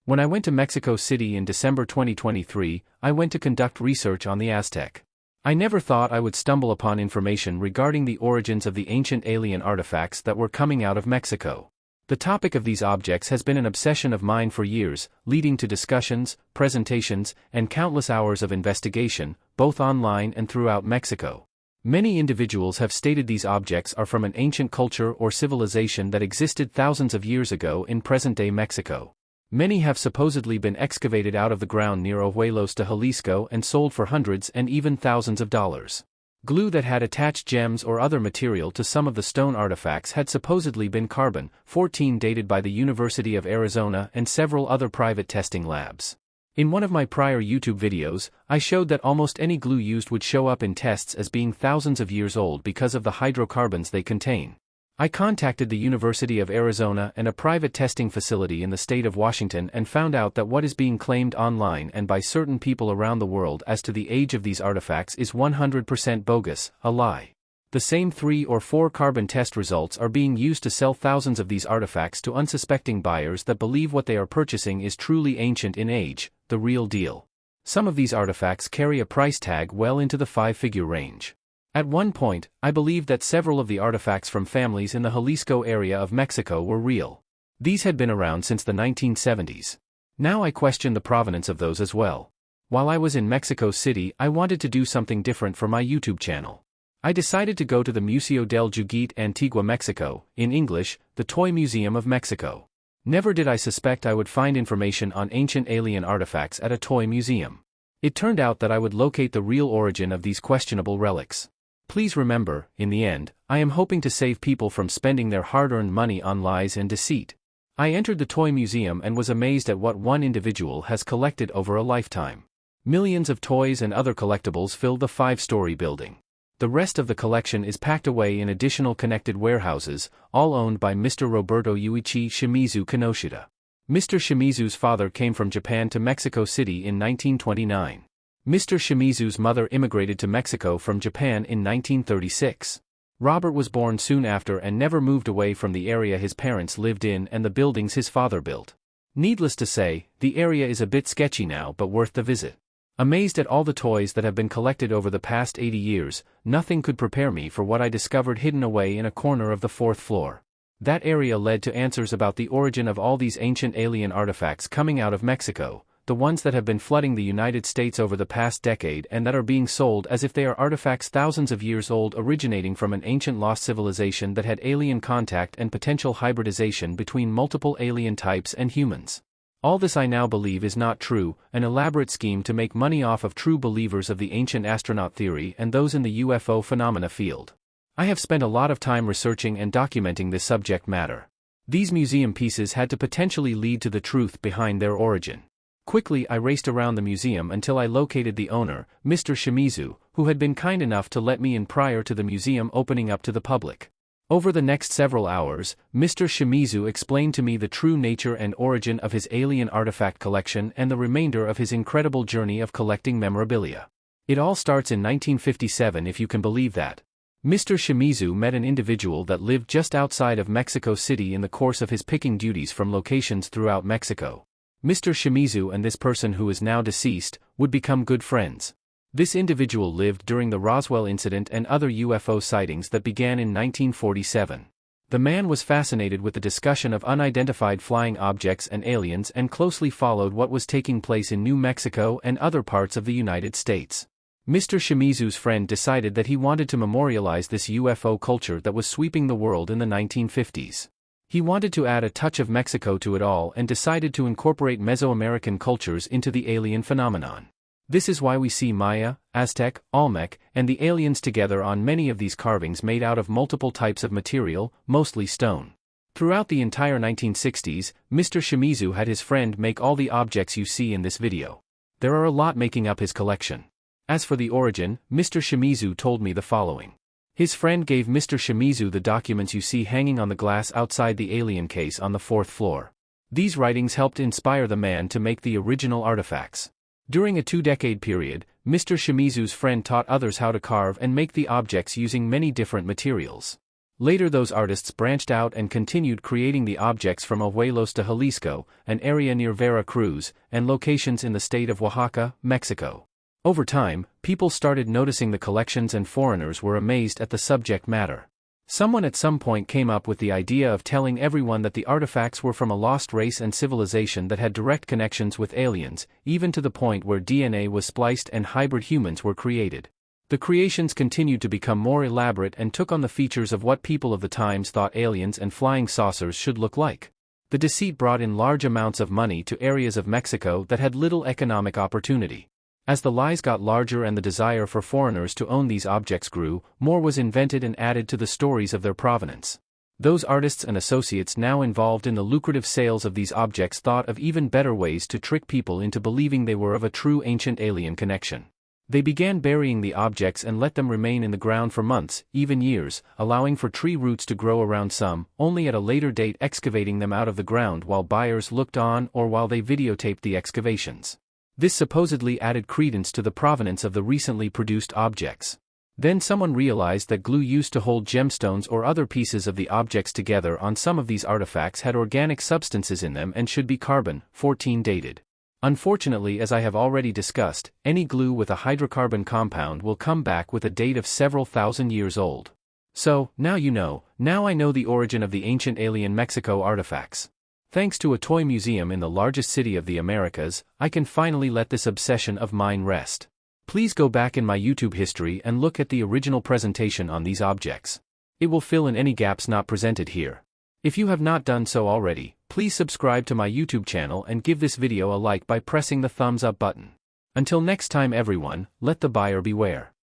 When I went to Mexico City in December 2023, I went to conduct research on the Aztec. I never thought I would stumble upon information regarding the origins of the ancient alien artifacts that were coming out of Mexico. The topic of these objects has been an obsession of mine for years, leading to discussions, presentations, and countless hours of investigation, both online and throughout Mexico. Many individuals have stated these objects are from an ancient culture or civilization that existed thousands of years ago in present-day Mexico. Many have supposedly been excavated out of the ground near Ojuelos de Jalisco and sold for hundreds and even thousands of dollars. Glue that had attached gems or other material to some of the stone artifacts had supposedly been carbon-14 dated by the University of Arizona and several other private testing labs. In one of my prior YouTube videos, I showed that almost any glue used would show up in tests as being thousands of years old because of the hydrocarbons they contain. I contacted the University of Arizona and a private testing facility in the state of Washington and found out that what is being claimed online and by certain people around the world as to the age of these artifacts is 100% bogus, a lie. The same 3 or 4 carbon test results are being used to sell thousands of these artifacts to unsuspecting buyers that believe what they are purchasing is truly ancient in age, the real deal. Some of these artifacts carry a price tag well into the 5-figure range. At one point, I believed that several of the artifacts from families in the Jalisco area of Mexico were real. These had been around since the 1970s. Now I question the provenance of those as well. While I was in Mexico City, I wanted to do something different for my YouTube channel. I decided to go to the Museo del Juguete Antigua Mexico, in English, the Toy Museum of Mexico. Never did I suspect I would find information on ancient alien artifacts at a toy museum. It turned out that I would locate the real origin of these questionable relics. Please remember, in the end, I am hoping to save people from spending their hard-earned money on lies and deceit. I entered the toy museum and was amazed at what one individual has collected over a lifetime. Millions of toys and other collectibles fill the 5-story building. The rest of the collection is packed away in additional connected warehouses, all owned by Mr. Roberto Yuichi Shimizu Kinoshita. Mr. Shimizu's father came from Japan to Mexico City in 1929. Mr. Shimizu's mother immigrated to Mexico from Japan in 1936. Robert was born soon after and never moved away from the area his parents lived in and the buildings his father built. Needless to say, the area is a bit sketchy now but worth the visit. Amazed at all the toys that have been collected over the past 80 years, nothing could prepare me for what I discovered hidden away in a corner of the 4th floor. That area led to answers about the origin of all these ancient alien artifacts coming out of Mexico, the ones that have been flooding the United States over the past decade and that are being sold as if they are artifacts thousands of years old originating from an ancient lost civilization that had alien contact and potential hybridization between multiple alien types and humans. All this I now believe is not true, an elaborate scheme to make money off of true believers of the ancient astronaut theory and those in the UFO phenomena field. I have spent a lot of time researching and documenting this subject matter. These museum pieces had to potentially lead to the truth behind their origin. Quickly I raced around the museum until I located the owner, Mr. Shimizu, who had been kind enough to let me in prior to the museum opening up to the public. Over the next several hours, Mr. Shimizu explained to me the true nature and origin of his alien artifact collection and the remainder of his incredible journey of collecting memorabilia. It all starts in 1957, if you can believe that. Mr. Shimizu met an individual that lived just outside of Mexico City in the course of his picking duties from locations throughout Mexico. Mr. Shimizu and this person, who is now deceased, would become good friends. This individual lived during the Roswell incident and other UFO sightings that began in 1947. The man was fascinated with the discussion of unidentified flying objects and aliens and closely followed what was taking place in New Mexico and other parts of the United States. Mr. Shimizu's friend decided that he wanted to memorialize this UFO culture that was sweeping the world in the 1950s. He wanted to add a touch of Mexico to it all and decided to incorporate Mesoamerican cultures into the alien phenomenon. This is why we see Maya, Aztec, Olmec, and the aliens together on many of these carvings made out of multiple types of material, mostly stone. Throughout the entire 1960s, Mr. Shimizu had his friend make all the objects you see in this video. There are a lot making up his collection. As for the origin, Mr. Shimizu told me the following. His friend gave Mr. Shimizu the documents you see hanging on the glass outside the alien case on the 4th floor. These writings helped inspire the man to make the original artifacts. During a 2-decade period, Mr. Shimizu's friend taught others how to carve and make the objects using many different materials. Later those artists branched out and continued creating the objects from Abuelos to Jalisco, an area near Vera Cruz, and locations in the state of Oaxaca, Mexico. Over time, people started noticing the collections and foreigners were amazed at the subject matter. Someone at some point came up with the idea of telling everyone that the artifacts were from a lost race and civilization that had direct connections with aliens, even to the point where DNA was spliced and hybrid humans were created. The creations continued to become more elaborate and took on the features of what people of the times thought aliens and flying saucers should look like. The deceit brought in large amounts of money to areas of Mexico that had little economic opportunity. As the lies got larger and the desire for foreigners to own these objects grew, more was invented and added to the stories of their provenance. Those artists and associates now involved in the lucrative sales of these objects thought of even better ways to trick people into believing they were of a true ancient alien connection. They began burying the objects and let them remain in the ground for months, even years, allowing for tree roots to grow around some, only at a later date excavating them out of the ground while buyers looked on or while they videotaped the excavations. This supposedly added credence to the provenance of the recently produced objects. Then someone realized that glue used to hold gemstones or other pieces of the objects together on some of these artifacts had organic substances in them and should be carbon-14 dated. Unfortunately, as I have already discussed, any glue with a hydrocarbon compound will come back with a date of several thousand years old. So, now you know, now I know the origin of the ancient alien Mexico artifacts. Thanks to a toy museum in the largest city of the Americas, I can finally let this obsession of mine rest. Please go back in my YouTube history and look at the original presentation on these objects. It will fill in any gaps not presented here. If you have not done so already, please subscribe to my YouTube channel and give this video a like by pressing the thumbs up button. Until next time everyone, let the buyer beware.